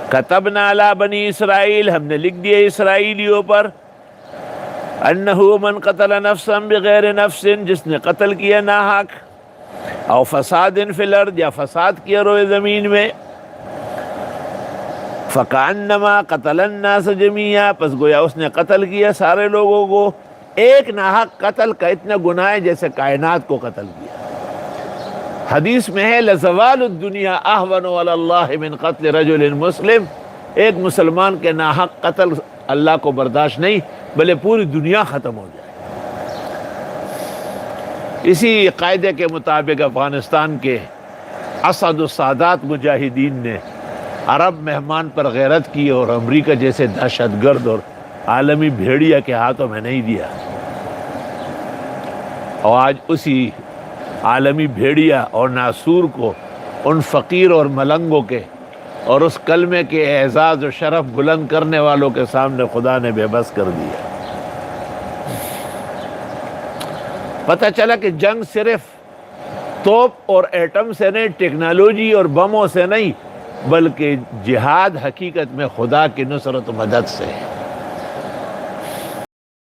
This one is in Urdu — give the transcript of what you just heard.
کتبنا علی بنی اسرائیل، ہم نے لکھ دیا اسرائیلیوں پر، انہو من قتل نفسا بغیر نفس، جس نے قتل کیا ناحق، او فساد فی الارض، یا فساد کیا روئے زمین میں، فکأنما قتل الناس جمیعا، پس گویا اس نے قتل کیا سارے لوگوں کو، ایک ناحق قتل کا اتنا گناہ ہے جیسے کائنات کو قتل کیا۔ حدیث میں ہے لزوال الدنیا اہون علی اللہ من قتل رجل مسلم، ایک مسلمان کے ناحق قتل اللہ کو برداشت نہیں، بلے پوری دنیا ختم ہو جائے۔ اسی قاعدے کے مطابق افغانستان کے اسد السادات مجاہدین نے عرب مہمان پر غیرت کی اور امریکہ جیسے دہشت گرد اور عالمی بھیڑیا کے ہاتھوں میں نہیں دیا، اور آج اسی عالمی بھیڑیا اور ناسور کو ان فقیر اور ملنگوں کے اور اس کلمے کے اعزاز و شرف بلند کرنے والوں کے سامنے خدا نے بے بس کر دیا۔ پتہ چلا کہ جنگ صرف توپ اور ایٹم سے نہیں، ٹیکنالوجی اور بموں سے نہیں، بلکہ جہاد حقیقت میں خدا کی نصرت و مدد سے ہے۔